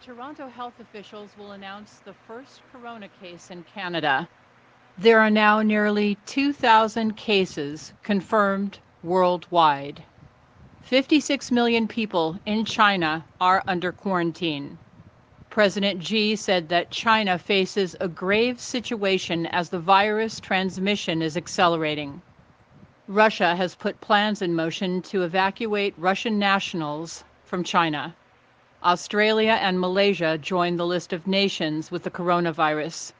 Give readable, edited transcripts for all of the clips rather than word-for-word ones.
Toronto health officials will announce the first corona case in Canada. There are now nearly 2,000 cases confirmed worldwide. 56 million people in China are under quarantine. President Xi said that China faces a grave situation as the virus transmission is accelerating. Russia has put plans in motion to evacuate Russian nationals from China. Australia and Malaysia join the list of nations with the coronavirus.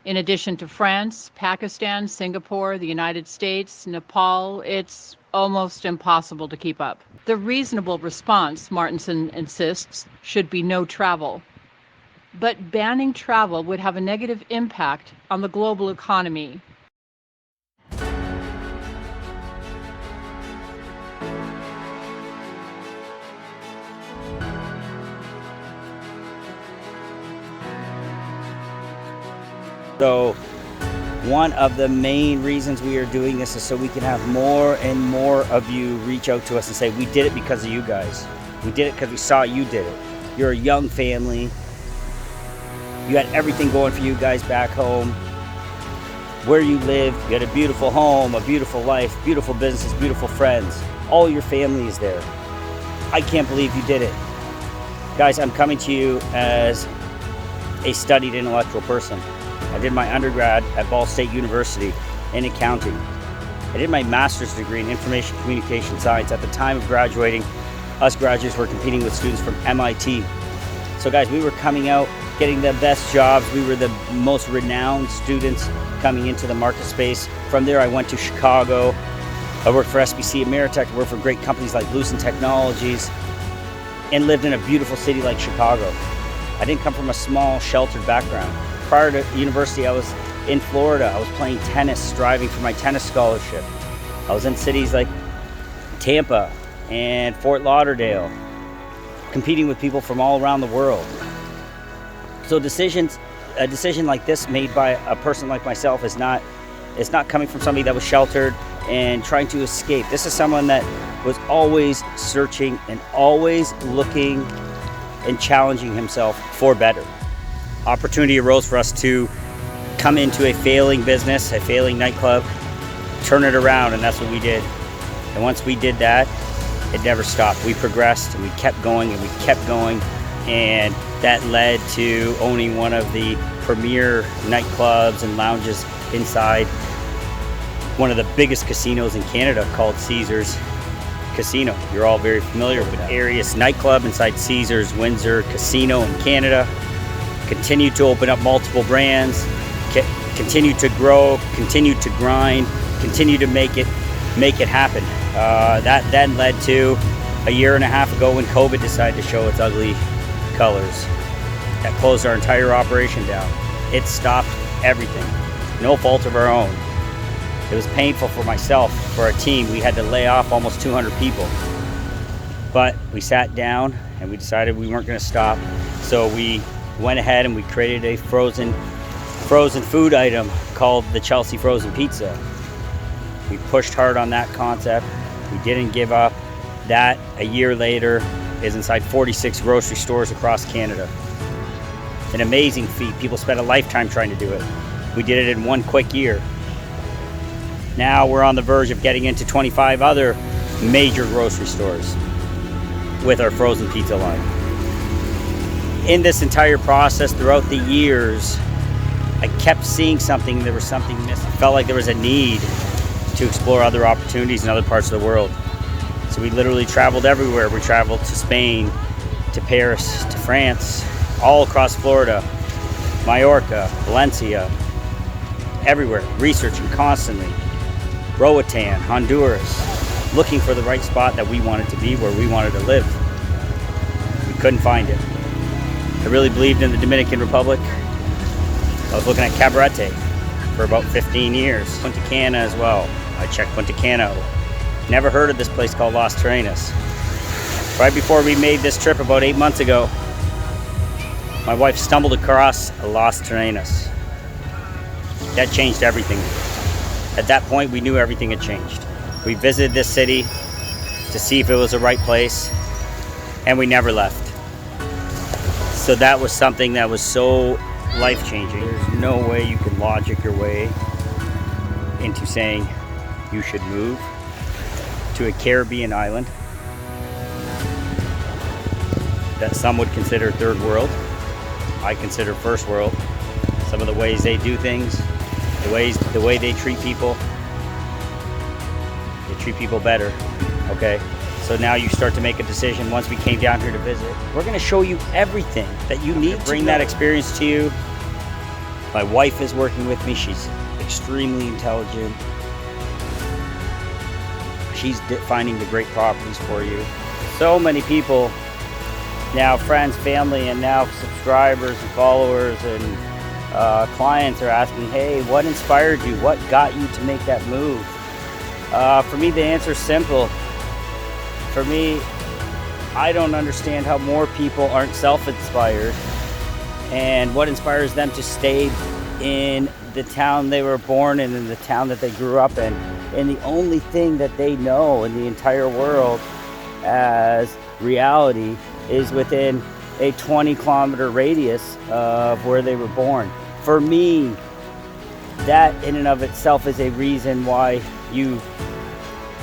In addition to France, Pakistan, Singapore, the United States, Nepal, it's almost impossible to keep up. The reasonable response, Martinson insists, should be no travel. But banning travel would have a negative impact on the global economy. So one of the main reasons we are doing this is so we can have more and more of you reach out to us and say, we did it because of you guys. We did it because we saw you did it. You're a young family. You had everything going for you guys back home. Where you live, you had a beautiful home, a beautiful life, beautiful businesses, beautiful friends. All your family is there. I can't believe you did it. Guys, I'm coming to you as a studied intellectual person. I did my undergrad at Ball State University in accounting. I did my master's degree in information communication science. At the time of graduating, us graduates were competing with students from MIT. So guys, we were coming out, getting the best jobs. We were the most renowned students coming into the market space. From there, I went to Chicago. I worked for SBC Ameritech, worked for great companies like Lucent Technologies, and lived in a beautiful city like Chicago. I didn't come from a small, sheltered background. Prior to university, I was in Florida. I was playing tennis, striving for my tennis scholarship. I was in cities like Tampa and Fort Lauderdale, competing with people from all around the world. So a decision like this made by a person like myself is not coming from somebody that was sheltered and trying to escape. This is someone that was always searching and always looking and challenging himself for better. Opportunity arose for us to come into a failing business, a failing nightclub, turn it around, and that's what we did. And once we did that, it never stopped. We progressed and we kept going and we kept going, and that led to owning one of the premier nightclubs and lounges inside one of the biggest casinos in Canada called Caesars Casino. You're all very familiar with Arius nightclub inside Caesars Windsor Casino in Canada. Continued to open up multiple brands, continue to grow, continue to grind, continue to make it happen. That then led to a year and a half ago when COVID decided to show its ugly colors. That closed our entire operation down. It stopped everything. No fault of our own. It was painful for myself, for our team. We had to lay off almost 200 people. But we sat down and we decided we weren't going to stop. So we went ahead and we created a frozen food item called the Chelsea Frozen Pizza. We pushed hard on that concept. We didn't give up. That, a year later, is inside 46 grocery stores across Canada. An amazing feat. People spent a lifetime trying to do it. We did it in one quick year. Now we're on the verge of getting into 25 other major grocery stores with our frozen pizza line. In this entire process, throughout the years, I kept seeing something. There was something missing. I felt like there was a need to explore other opportunities in other parts of the world. So we literally traveled everywhere. We traveled to Spain, to Paris, to France, all across Florida, Mallorca, Valencia, everywhere, researching constantly. Roatan, Honduras, looking for the right spot that we wanted to be, where we wanted to live. We couldn't find it. I really believed in the Dominican Republic. I was looking at Cabarete for about 15 years. Punta Cana as well. I checked Punta Cana. Never heard of this place called Las Terrenas. Right before we made this trip about 8 months ago, my wife stumbled across Las Terrenas. That changed everything. At that point, we knew everything had changed. We visited this city to see if it was the right place, and we never left. So that was something that was so life-changing. There's no way you can logic your way into saying you should move to a Caribbean island that some would consider third world. I consider first world. Some of the ways they do things, the way they treat people better. Okay, so now you start to make a decision. Once we came down here to visit, we're going to show you everything that you need to bring that experience to you. My wife is working with me. She's extremely intelligent. She's finding the great properties for you. So many people now, friends, family, and now subscribers and followers and clients are asking, hey, what inspired you? What got you to make that move? For me, the answer is simple. For me, I don't understand how more people aren't self-inspired and what inspires them to stay in the town they were born in the town that they grew up in. And the only thing that they know in the entire world as reality is within a 20-kilometer radius of where they were born. For me, that in and of itself is a reason why you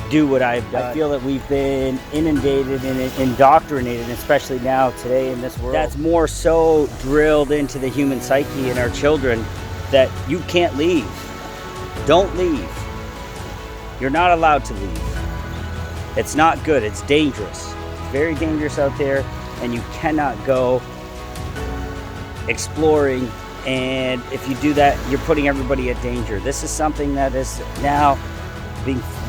do what I've done. I feel that we've been inundated and indoctrinated, especially now today in this world. That's more so drilled into the human psyche and our children that you can't leave. Don't leave. You're not allowed to leave. It's not good. It's dangerous. It's very dangerous out there, and you cannot go exploring. And if you do that, you're putting everybody at danger. This is something that is now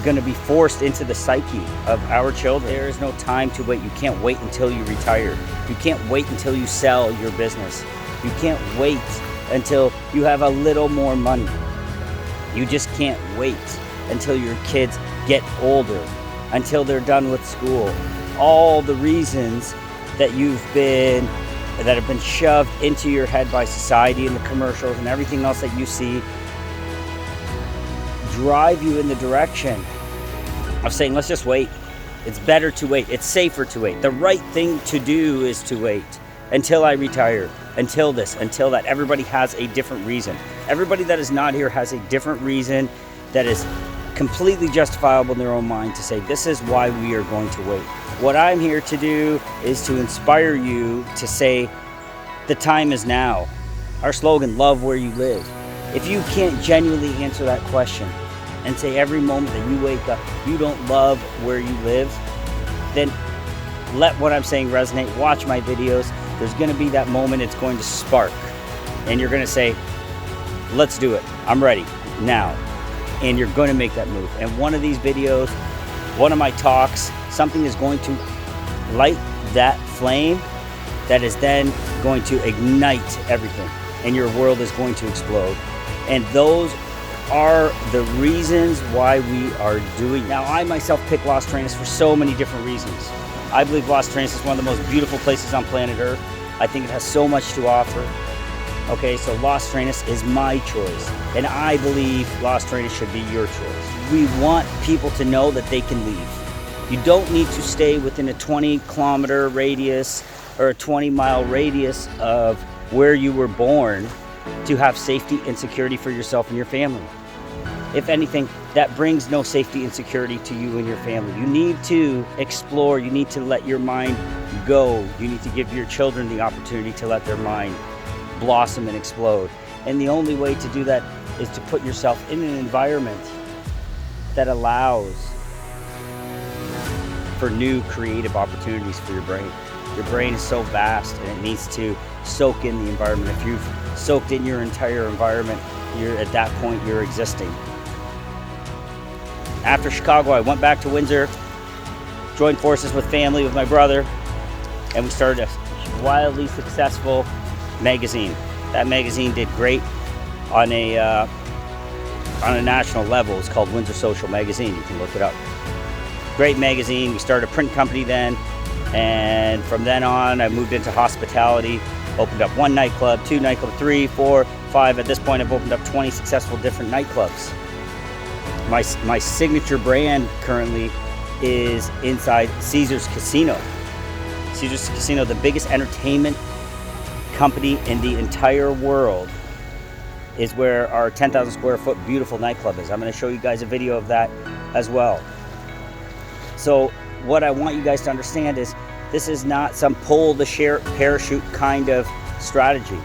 going to be forced into the psyche of our children. There is no time to wait. You can't wait until you retire. You can't wait until you sell your business. You can't wait until you have a little more money. You just can't wait until your kids get older, until they're done with school. All the reasons that have been shoved into your head by society and the commercials and everything else that you see drive you in the direction of saying, let's just wait. It's better to wait. It's safer to wait. The right thing to do is to wait until I retire, until this, until that. Everybody has a different reason. Everybody that is not here has a different reason that is completely justifiable in their own mind to say, this is why we are going to wait. What I'm here to do is to inspire you to say, the time is now. Our slogan, love where you live. If you can't genuinely answer that question and say every moment that you wake up, you don't love where you live, then let what I'm saying resonate. Watch my videos. There's going to be that moment it's going to spark. And you're going to say, let's do it. I'm ready now. And you're going to make that move. And one of these videos, one of my talks, something is going to light that flame that is then going to ignite everything. And your world is going to explode. And those are the reasons why we are doing. Now, I myself picked Las Terrenas for so many different reasons. I believe Las Terrenas is one of the most beautiful places on planet Earth. I think it has so much to offer. Okay, so Las Terrenas is my choice. And I believe Las Terrenas should be your choice. We want people to know that they can leave. You don't need to stay within a 20-kilometer radius or a 20-mile radius of where you were born to have safety and security for yourself and your family. If anything, that brings no safety and security to you and your family. You need to explore. You need to let your mind go. You need to give your children the opportunity to let their mind blossom and explode. And the only way to do that is to put yourself in an environment that allows for new creative opportunities for your brain. Your brain is so vast and it needs to soak in the environment. If you've soaked in your entire environment, at that point you're existing. After Chicago, I went back to Windsor, joined forces with family, with my brother, and we started a wildly successful magazine. That magazine did great on a national level. It's called Windsor Social Magazine. You can look it up. Great magazine. We started a print company then, and from then on, I moved into hospitality. Opened up 1 nightclub, 2 nightclubs, 3, 4, 5. At this point, I've opened up 20 successful different nightclubs. My signature brand currently is inside Caesars Casino. Caesars Casino, the biggest entertainment company in the entire world is where our 10,000 square foot beautiful nightclub is. I'm going to show you guys a video of that as well. So what I want you guys to understand is this is not some pull the parachute kind of strategy.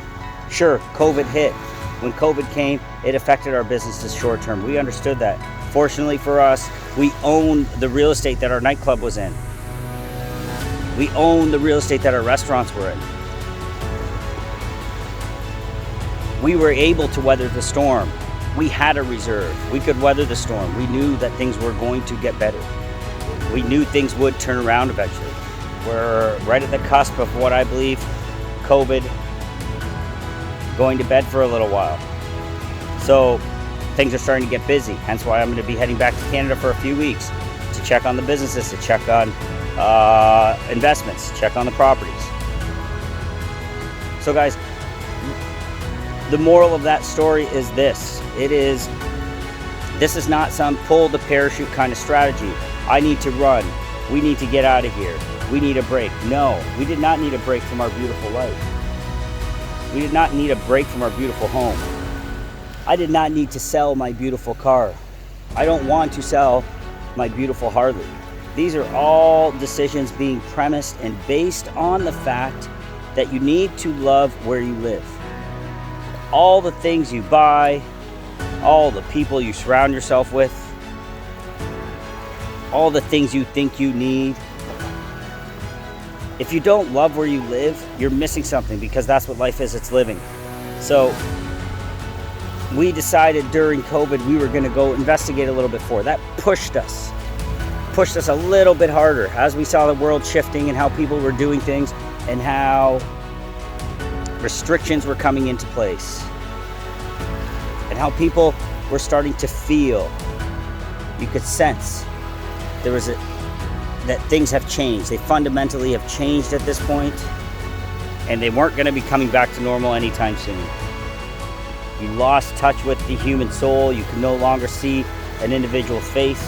Sure, COVID hit. When COVID came, it affected our businesses short term. We understood that. Fortunately for us, we own the real estate that our nightclub was in. We own the real estate that our restaurants were in. We were able to weather the storm. We had a reserve. We could weather the storm. We knew that things were going to get better. We knew things would turn around eventually. We're right at the cusp of what I believe COVID going to bed for a little while. So things are starting to get busy. Hence why I'm going to be heading back to Canada for a few weeks to check on the businesses, to check on investments, check on the properties. So guys, the moral of that story is this. This is not some pull the parachute kind of strategy. I need to run. We need to get out of here. We need a break. No, we did not need a break from our beautiful life. We did not need a break from our beautiful home. I did not need to sell my beautiful car. I don't want to sell my beautiful Harley. These are all decisions being premised and based on the fact that you need to love where you live. All the things you buy, all the people you surround yourself with, all the things you think you need. If you don't love where you live, you're missing something, because that's what life is, it's living. So we decided during COVID we were going to go investigate a little bit more. That pushed us a little bit harder as we saw the world shifting and how people were doing things and how restrictions were coming into place and how people were starting to feel. You could sense there was that things have changed. They fundamentally have changed at this point, and they weren't going to be coming back to normal anytime soon. You lost touch with the human soul. You could no longer see an individual face.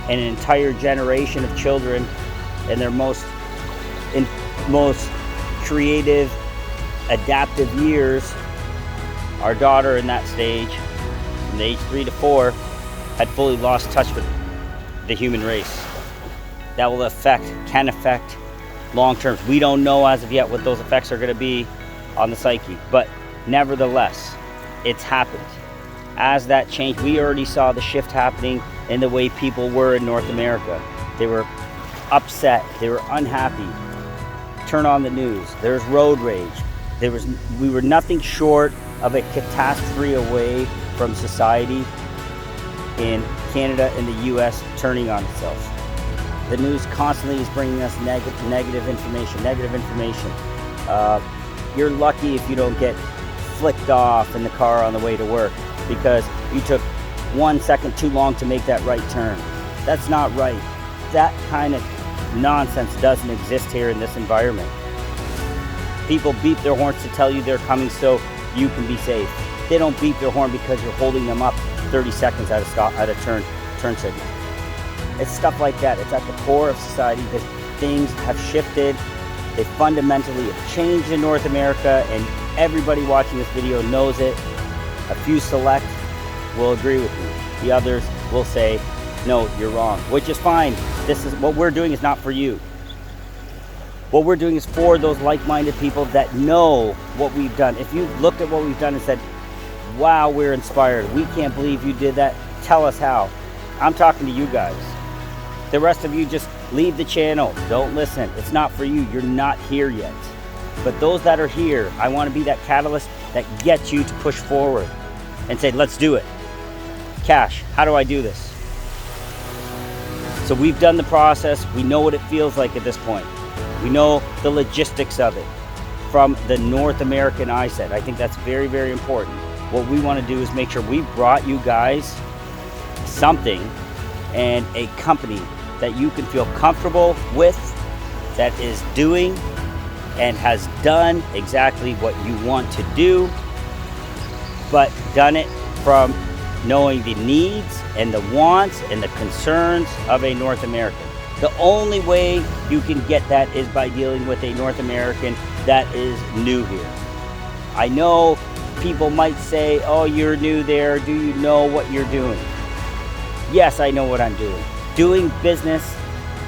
And an entire generation of children in their most creative, adaptive years, our daughter in that stage, from the age 3 to 4, had fully lost touch with the human race. That can affect long term. We don't know as of yet what those effects are going to be on the psyche, but nevertheless, it's happened. As that changed, we already saw the shift happening in the way people were in North America. They were upset, they were unhappy. Turn on the news, there's road rage. We were nothing short of a catastrophe away from society in Canada and the US turning on itself. The news constantly is bringing us negative information. You're lucky if you don't get flicked off in the car on the way to work because you took 1 second too long to make that right turn. That's not right. That kind of nonsense doesn't exist here in this environment. People beep their horns to tell you they're coming so you can be safe. They don't beep their horn because you're holding them up 30 seconds at a turn signal. It's stuff like that. It's at the core of society that things have shifted. They fundamentally have changed in North America, and everybody watching this video knows it. A few select will agree with me. The others will say, no, you're wrong, which is fine. This is what we're doing is not for you. What we're doing is for those like-minded people that know what we've done. If you looked at what we've done and said, wow, we're inspired, we can't believe you did that, tell us how. I'm talking to you guys. The rest of you just leave the channel. Don't listen. It's not for you. You're not here yet. But those that are here, I want to be that catalyst that gets you to push forward and say, let's do it. Kash, how do I do this? So we've done the process. We know what it feels like at this point. We know the logistics of it from the North American eyesight. I think that's very, very important. What we want to do is make sure we brought you guys something and a company that you can feel comfortable with, that is doing and has done exactly what you want to do, but done it from knowing the needs and the wants and the concerns of a North American. The only way you can get that is by dealing with a North American that is new here. I know people might say, oh, you're new there. Do you know what you're doing? Yes, I know what I'm doing. Doing business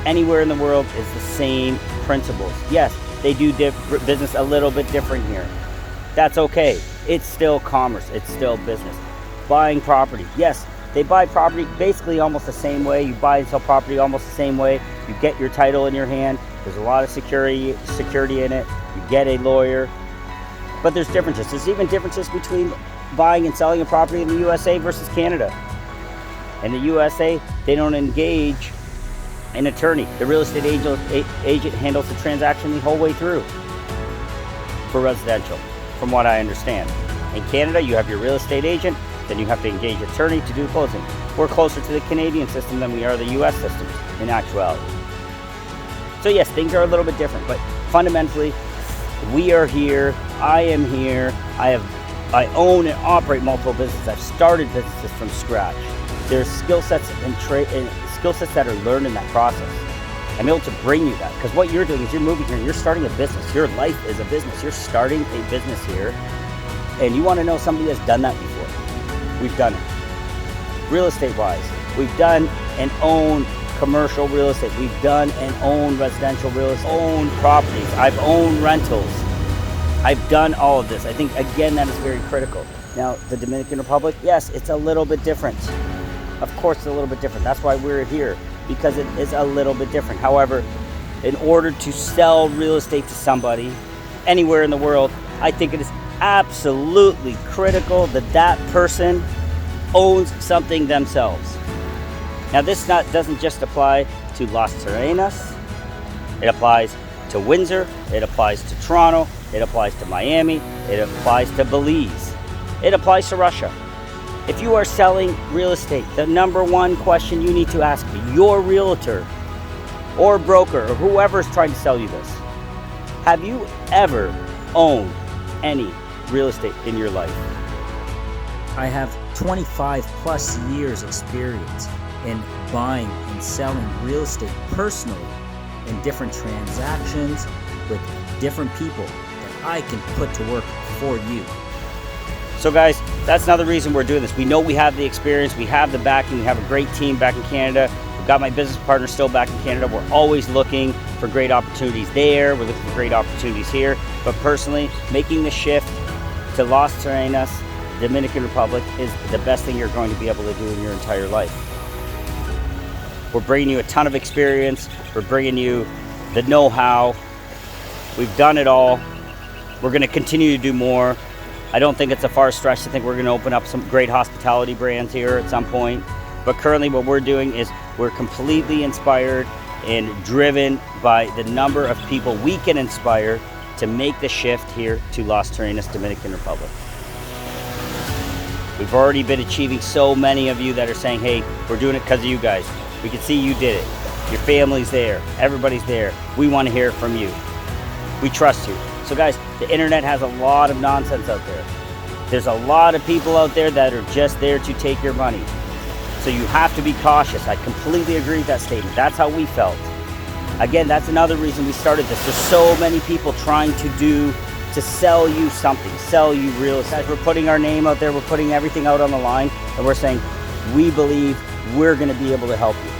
anywhere in the world is the same principles. Yes, they do business a little bit different here. That's okay. It's still commerce. It's still business. Buying property. Yes, they buy property basically almost the same way. You buy and sell property almost the same way. You get your title in your hand. There's a lot of security in it. You get a lawyer. But there's differences. There's even differences between buying and selling a property in the USA versus Canada. In the USA, they don't engage an attorney. The real estate agent handles the transaction the whole way through for residential, from what I understand. In Canada, you have your real estate agent, then you have to engage an attorney to do closing. We're closer to the Canadian system than we are the US system in actuality. So yes, things are a little bit different, but fundamentally, we are here, I am here, I own and operate multiple businesses. I've started businesses from scratch. There's skill sets and skill sets that are learned in that process. I'm able to bring you that, because what you're doing is you're moving here and you're starting a business. Your life is a business. You're starting a business here, and you want to know somebody that's done that before. We've done it. Real estate wise, we've done and owned commercial real estate. We've done and owned residential real estate, owned properties. I've owned rentals. I've done all of this. I think, again, that is very critical. Now, the Dominican Republic, yes, it's a little bit different. Of course, it's a little bit different. That's why we're here, because it is a little bit different. However, in order to sell real estate to somebody anywhere in the world, I think it is absolutely critical that that person owns something themselves. Now, this doesn't just apply to Las Terrenas. It applies to Windsor. It applies to Toronto. It applies to Miami. It applies to Belize. It applies to Russia. If you are selling real estate, the number one question you need to ask your realtor or broker or whoever is trying to sell you this: have you ever owned any real estate in your life? I have 25 plus years experience in buying and selling real estate personally in different transactions with different people that I can put to work for you. So guys, that's another reason we're doing this. We know we have the experience, we have the backing, we have a great team back in Canada. We've got my business partner still back in Canada. We're always looking for great opportunities there. We're looking for great opportunities here. But personally, making the shift to Las Terrenas, Dominican Republic, is the best thing you're going to be able to do in your entire life. We're bringing you a ton of experience. We're bringing you the know-how. We've done it all. We're going to continue to do more. I don't think it's a far stretch to think we're going to open up some great hospitality brands here at some point. But currently what we're doing is we're completely inspired and driven by the number of people we can inspire to make the shift here to Las Terrenas, Dominican Republic. We've already been achieving so many of you that are saying, hey, we're doing it because of you guys. We can see you did it. Your family's there. Everybody's there. We want to hear from you. We trust you. So guys, the internet has a lot of nonsense out there. There's a lot of people out there that are just there to take your money. So you have to be cautious. I completely agree with that statement. That's how we felt. Again, that's another reason we started this. There's so many people trying to sell you something, sell you real estate. We're putting our name out there. We're putting everything out on the line. And we're saying, we believe we're going to be able to help you.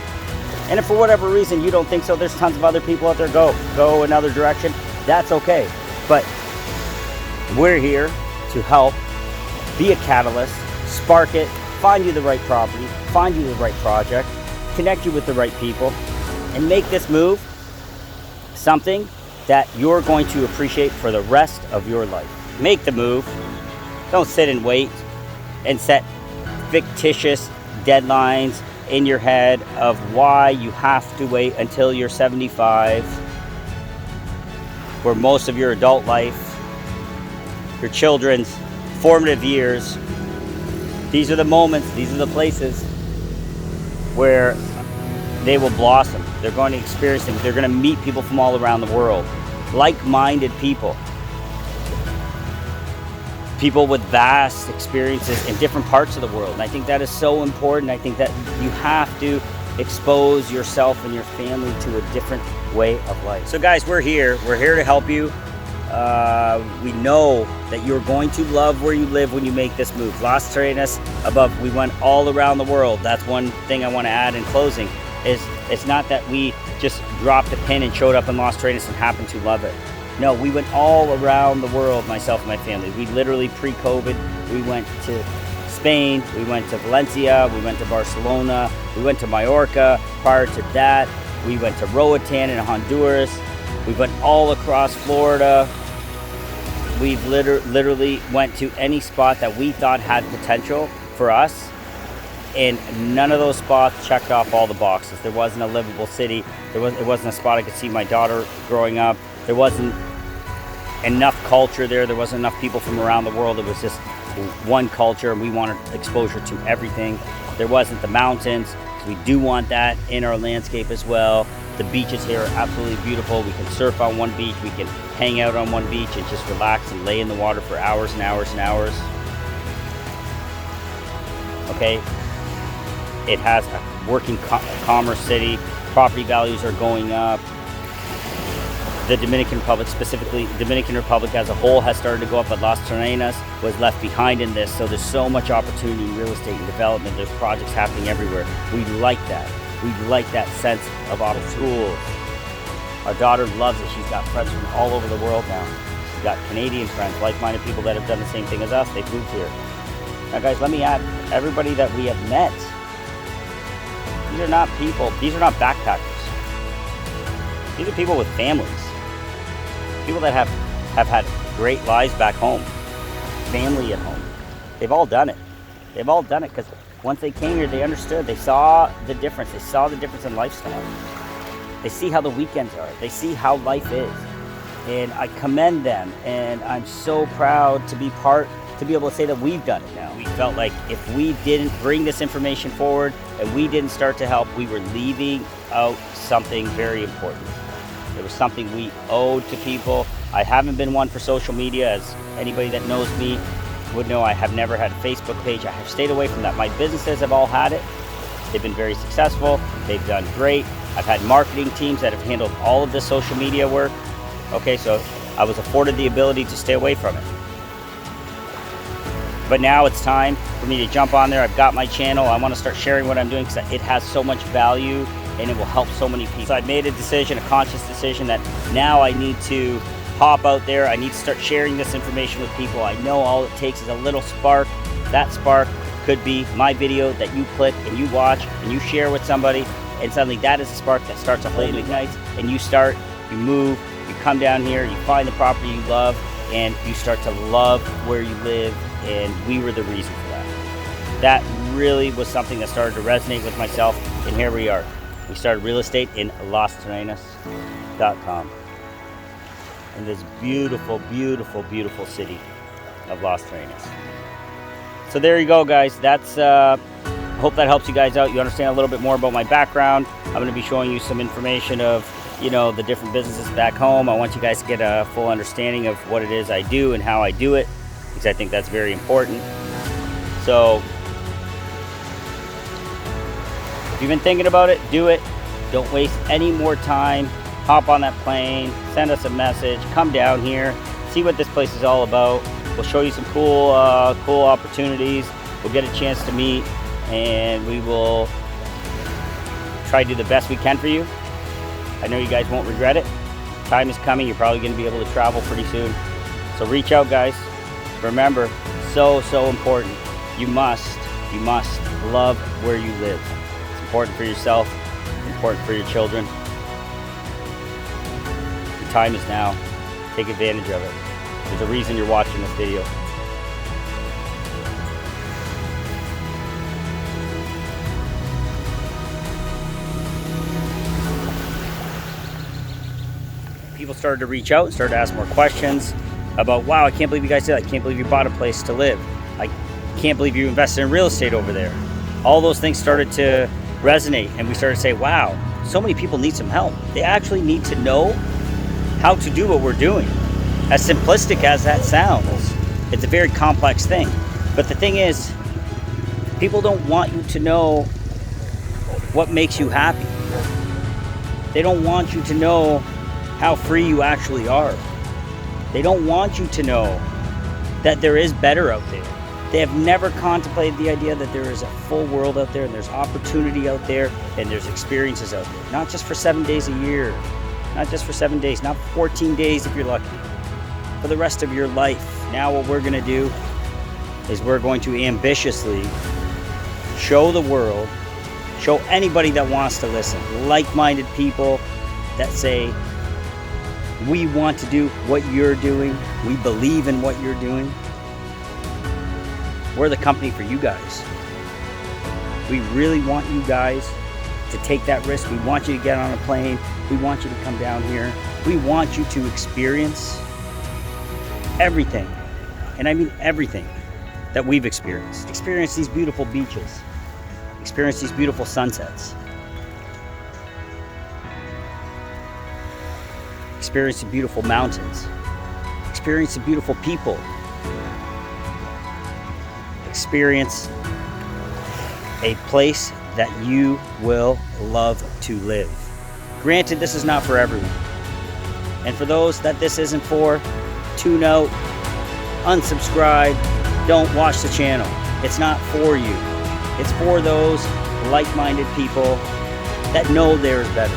And if for whatever reason you don't think so, there's tons of other people out there. Go another direction. That's okay. But we're here to help, be a catalyst, spark it, find you the right property, find you the right project, connect you with the right people, and make this move something that you're going to appreciate for the rest of your life. Make the move. Don't sit and wait and set fictitious deadlines in your head of why you have to wait until you're 75, where most of your adult life, your children's formative years, these are the moments, these are the places where they will blossom. They're going to experience things. They're going to meet people from all around the world, like-minded people, people with vast experiences in different parts of the world. And I think that is so important. I think that you have to expose yourself and your family to a different way of life. So guys, we're here to help you. We know that you're going to love where you live when you make this move. Las Terrenas above. We went all around the world. That's one thing I want to add in closing. Is it's not that we just dropped a pin and showed up in Las Terrenas and happened to love it. No, we went all around the world, myself and my family. We literally, pre-COVID, we went to Spain, we went to Valencia, we went to Barcelona, we went to Mallorca. Prior to that, we went to Roatan in Honduras. We went all across Florida. We've literally went to any spot that we thought had potential for us. And none of those spots checked off all the boxes. There wasn't a livable city. It wasn't a spot I could see my daughter growing up. There wasn't enough culture there. There wasn't enough people from around the world. It was just one culture, and we wanted exposure to everything. There wasn't the mountains. So we do want that in our landscape as well. The beaches here are absolutely beautiful. We can surf on one beach. We can hang out on one beach and just relax and lay in the water for hours and hours and hours. Okay. It has a working commerce city. Property values are going up. The Dominican Republic, specifically Dominican Republic as a whole, has started to go up, but Las Terrenas was left behind in this. So there's so much opportunity in real estate and development. There's projects happening everywhere. We like that. We like that sense of opportunity. Our daughter loves it. She's got friends from all over the world now. She's got Canadian friends, like-minded people that have done the same thing as us. They've moved here. Now, guys, let me add, everybody that we have met, these are not people, these are not backpackers. These are people with families. People that have had great lives back home. Family at home. They've all done it. They've all done it because once they came here, they understood. They saw the difference. They saw the difference in lifestyle. They see how the weekends are. They see how life is. And I commend them. And I'm so proud to be able to say that we've done it now. We felt like if we didn't bring this information forward and we didn't start to help, we were leaving out something very important. It was something we owed to people. I haven't been one for social media, as anybody that knows me would know. I have never had a Facebook page. I have stayed away from that. My businesses have all had it. They've been very successful. They've done great. I've had marketing teams that have handled all of the social media work. Okay, so I was afforded the ability to stay away from it. But now it's time for me to jump on there. I've got my channel. I want to start sharing what I'm doing because it has so much value and it will help so many people. So I made a decision, a conscious decision, that now I need to hop out there. I need to start sharing this information with people. I know all it takes is a little spark. That spark could be my video that you click and you watch and you share with somebody, and suddenly that is a spark that starts a whole ignite, and you move, you come down here, you find the property you love, and you start to love where you live, and we were the reason for that. That really was something that started to resonate with myself, and here we are. We started real estate in LasTerrenas.com. In this beautiful, beautiful, beautiful city of Las Terrenas. So there you go, guys. That's hope that helps you guys out. You understand a little bit more about my background. I'm going to be showing you some information of, you know, the different businesses back home. I want you guys to get a full understanding of what it is I do and how I do it, because I think that's very important. So if you've been thinking about it, do it. Don't waste any more time. Hop on that plane, send us a message, come down here, see what this place is all about. We'll show you some cool opportunities. We'll get a chance to meet, and we will try to do the best we can for you. I know you guys won't regret it. Time is coming. You're probably going to be able to travel pretty soon. So reach out, guys. Remember, so important. You must love where you live. It's important for yourself, important for your children. Your time is now. Take advantage of it. There's a reason you're watching this video. People started to reach out and started to ask more questions about, wow, I can't believe you guys did that. I can't believe you bought a place to live. I can't believe you invested in real estate over there. All those things started to resonate, and we started to say, wow, so many people need some help. They actually need to know how to do what we're doing. As simplistic as that sounds, it's a very complex thing. But the thing is, people don't want you to know what makes you happy. They don't want you to know how free you actually are. They don't want you to know that there is better out there. They have never contemplated the idea that there is a full world out there, and there's opportunity out there, and there's experiences out there. Not just for 7 days a year, not just for 7 days, not 14 days if you're lucky, for the rest of your life. Now what we're gonna do is we're going to ambitiously show the world, show anybody that wants to listen, like-minded people that say, we want to do what you're doing, we believe in what you're doing. We're the company for you guys. We really want you guys to take that risk. We want you to get on a plane. We want you to come down here. We want you to experience everything, and I mean everything, that we've experienced. Experience these beautiful beaches. Experience these beautiful sunsets. Experience the beautiful mountains. Experience the beautiful people. Experience a place that you will love to live. Granted, this is not for everyone. And for those that this isn't for, tune out, unsubscribe, don't watch the channel. It's not for you. It's for those like-minded people that know there's better.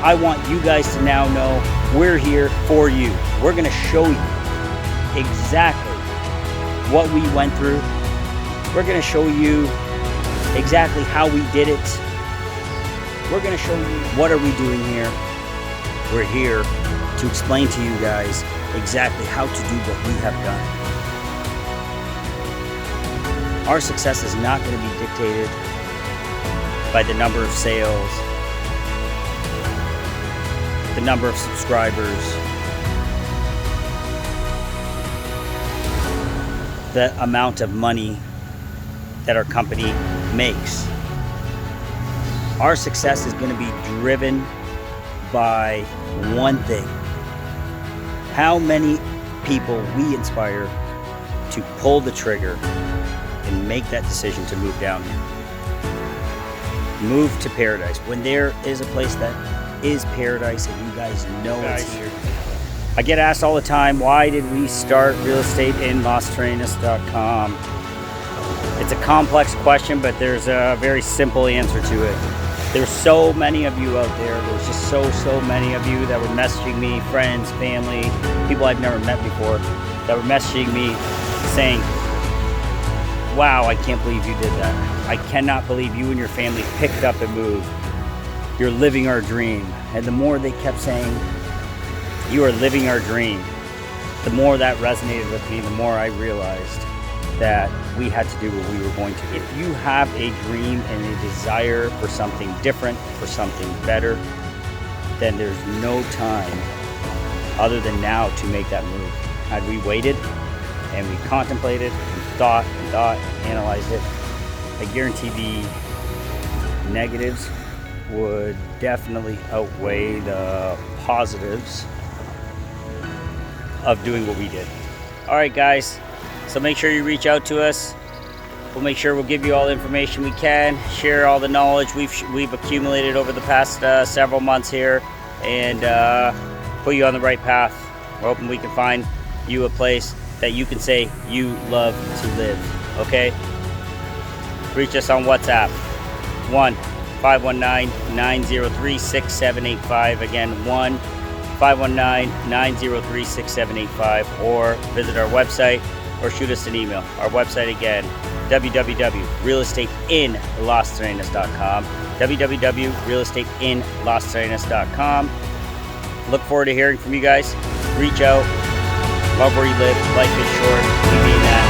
I want you guys to now know we're here for you. We're gonna show you exactly what we went through. We're gonna show you exactly how we did it. We're gonna show you what are we doing here. We're here to explain to you guys exactly how to do what we have done. Our success is not going to be dictated by the number of sales, the number of subscribers, the amount of money that our company makes. Our success is going to be driven by one thing: how many people we inspire to pull the trigger and make that decision to move down here. Move to paradise. When there is a place that is paradise and you guys know it's here. I get asked all the time, why did we start real estate in LasTerrenas.com? It's a complex question, but there's a very simple answer to it. There's so many of you out there. There's just so many of you that were messaging me, friends, family, people I've never met before, that were messaging me saying, wow, I can't believe you did that. I cannot believe you and your family picked up and moved. You're living our dream. And the more they kept saying, you are living our dream, the more that resonated with me, the more I realized that we had to do what we were going to do. If you have a dream and a desire for something different, for something better, then there's no time other than now to make that move. Had we waited and we contemplated and thought, analyzed it, I guarantee the negatives would definitely outweigh the positives of doing what we did. All right, guys. So make sure you reach out to us. We'll make sure we'll give you all the information we can, share all the knowledge we've accumulated over the past several months here, and put you on the right path. We're hoping we can find you a place that you can say you love to live, okay? Reach us on WhatsApp, 1-519-903-6785. Again, 1-519-903-6785, or visit our website, or shoot us an email. Our website again, www.realostateinlasterrenas.com, www.realostateinlasterrenas.com. Look forward to hearing from you guys. Reach out. Love where you live. Life is short. We mean that.